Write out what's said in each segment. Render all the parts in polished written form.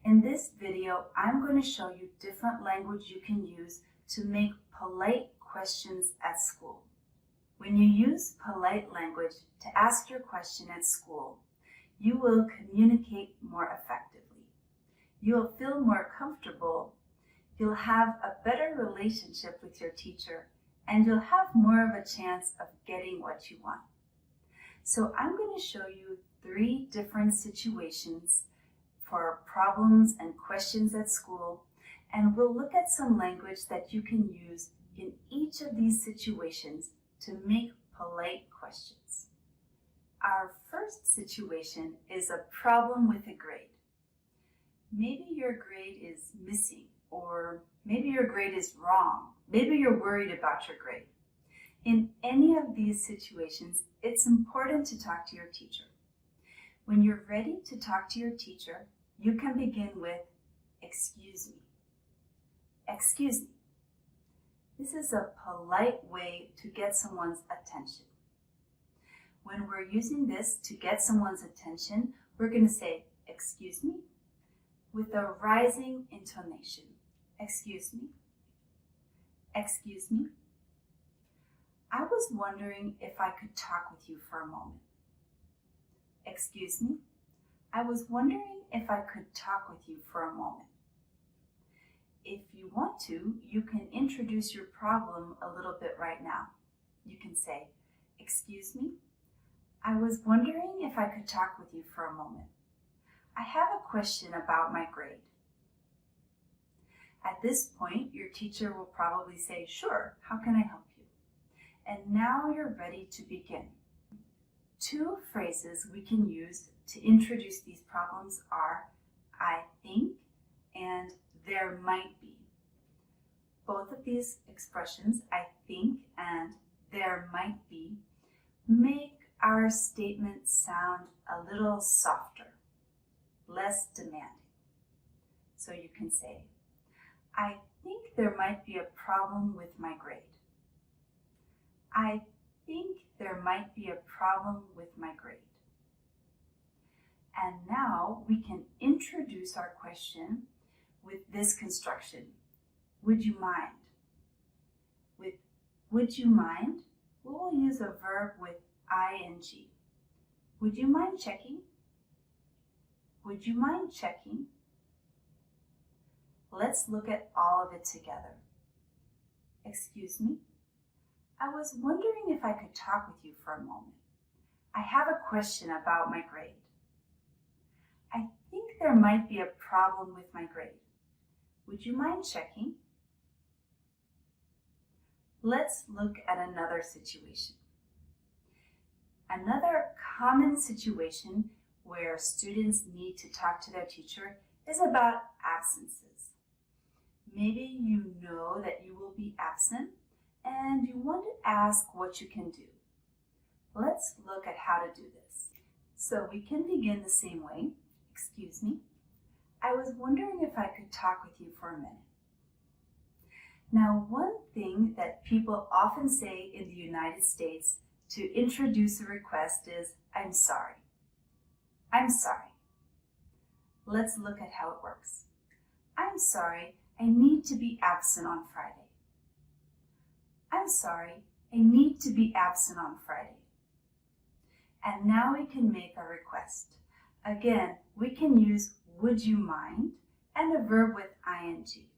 In this video, I'm going to show you different language you can use to make polite questions at school. When you use polite language to ask your question at school, you will communicate more effectively. You'll feel more comfortable, you'll have a better relationship with your teacher, and you'll have more of a chance of getting what you want. So I'm going to show you 3 different situations for problems and questions at school, and we'll look at some language that you can use in each of these situations to make polite questions. Our first situation is a problem with a grade. Maybe your grade is missing, or maybe your grade is wrong. Maybe you're worried about your grade. In any of these situations, it's important to talk to your teacher. When you're ready to talk to your teacher, you can begin with, "Excuse me." Excuse me. This is a polite way to get someone's attention. When we're using this to get someone's attention, we're going to say, "Excuse me," with a rising intonation. Excuse me. Excuse me. I was wondering if I could talk with you for a moment. Excuse me. I was wondering if I could talk with you for a moment. If you want to, you can introduce your problem a little bit right now. You can say, "Excuse me. I was wondering if I could talk with you for a moment. I have a question about my grade." At this point, your teacher will probably say, "Sure, how can I help you?" And now you're ready to begin. 2 phrases we can use to introduce these problems are "I think" and "there might be." Both of these expressions, "I think" and "there might be," make our statement sound a little softer, less demanding. So you can say, "I think there might be a problem with my grade." I think there might be a problem with my grade. And now we can introduce our question with this construction. Would you mind? With "would you mind," we will use a verb with ing. Would you mind checking? Would you mind checking? Let's look at all of it together. Excuse me. I was wondering if I could talk with you for a moment. I have a question about my grade. I think there might be a problem with my grade. Would you mind checking? Let's look at another situation. Another common situation where students need to talk to their teacher is about absences. Maybe you know that you will be absent and you want to ask what you can do. Let's look at how to do this. So we can begin the same way. Excuse me. I was wondering if I could talk with you for a minute. Now, one thing that people often say in the United States to introduce a request is, "I'm sorry." I'm sorry. Let's look at how it works. I'm sorry, I need to be absent on Friday. I'm sorry, I need to be absent on Friday. And now we can make a request. Again, we can use "would you mind" and a verb with ing.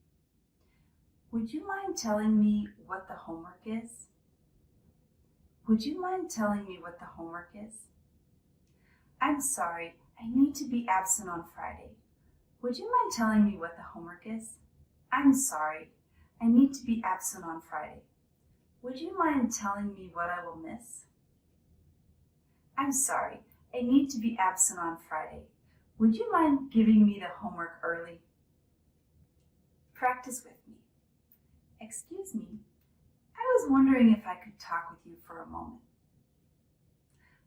Would you mind telling me what the homework is? Would you mind telling me what the homework is? I'm sorry, I need to be absent on Friday. Would you mind telling me what the homework is? I'm sorry, I need to be absent on Friday. Would you mind telling me what I will miss? I'm sorry, I need to be absent on Friday. Would you mind giving me the homework early? Practice with me. Excuse me, I was wondering if I could talk with you for a moment.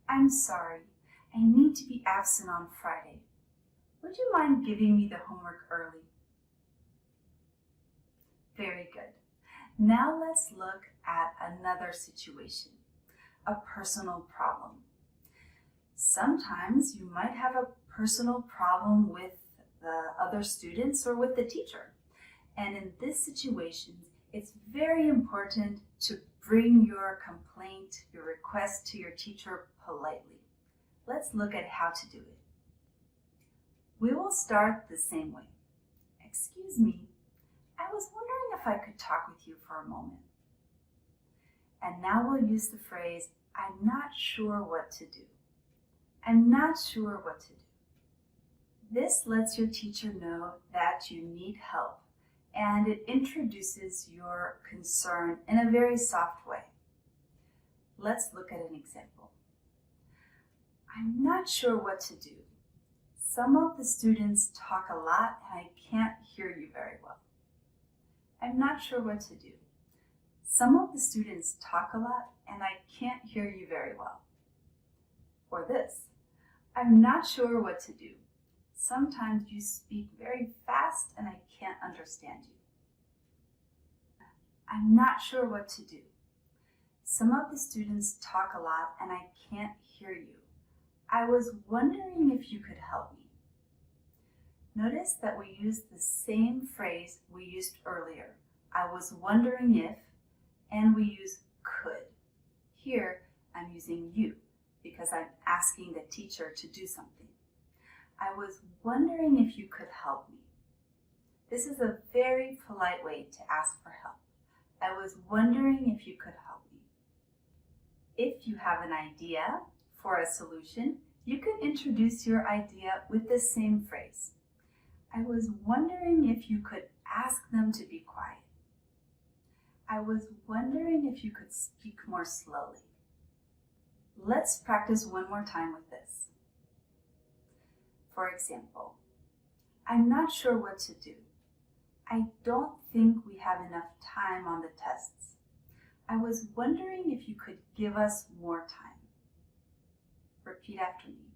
I'm sorry, I need to be absent on Friday. Would you mind giving me the homework early? Very good. Now let's look at another situation, a personal problem. Sometimes you might have a personal problem with the other students or with the teacher. And in this situation, it's very important to bring your complaint, your request to your teacher politely. Let's look at how to do it. We will start the same way. Excuse me, I was wondering if I could talk with you for a moment. And now we'll use the phrase, I'm not sure what to do. I'm not sure what to do. This lets your teacher know that you need help, and it introduces your concern in a very soft way. Let's look at an example. I'm not sure what to do. Some of the students talk a lot and I can't hear you very well. I'm not sure what to do. Some of the students talk a lot and I can't hear you very well. Or this, I'm not sure what to do. Sometimes you speak very fast and I can't understand you. I'm not sure what to do. Some of the students talk a lot and I can't hear you. I was wondering if you could help me. Notice that we use the same phrase we used earlier. I was wondering if, and we use could. Here, I'm using you because I'm asking the teacher to do something. I was wondering if you could help me. This is a very polite way to ask for help. I was wondering if you could help me. If you have an idea for a solution, you can introduce your idea with the same phrase. I was wondering if you could ask them to be quiet. I was wondering if you could speak more slowly. Let's practice one more time with this. For example, I'm not sure what to do. I don't think we have enough time on the tests. I was wondering if you could give us more time. Repeat after me.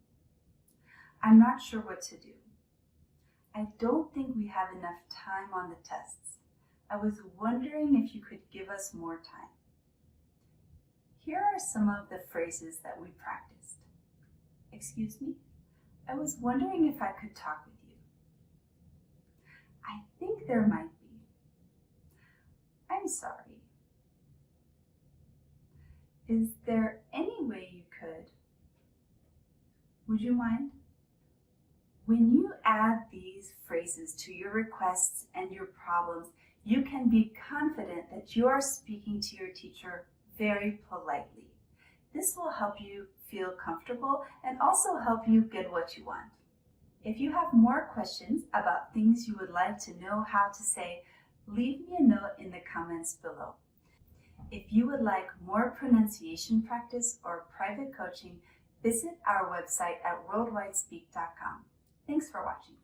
I'm not sure what to do. I don't think we have enough time on the tests. I was wondering if you could give us more time. Here are some of the phrases that we practiced. Excuse me, I was wondering if I could talk with you. I think there might be. I'm sorry. Is there any way you could? Would you mind? When you add these phrases to your requests and your problems, you can be confident that you are speaking to your teacher very politely. This will help you feel comfortable and also help you get what you want. If you have more questions about things you would like to know how to say, leave me a note in the comments below. If you would like more pronunciation practice or private coaching, visit our website at worldwidespeak.com. Thanks for watching.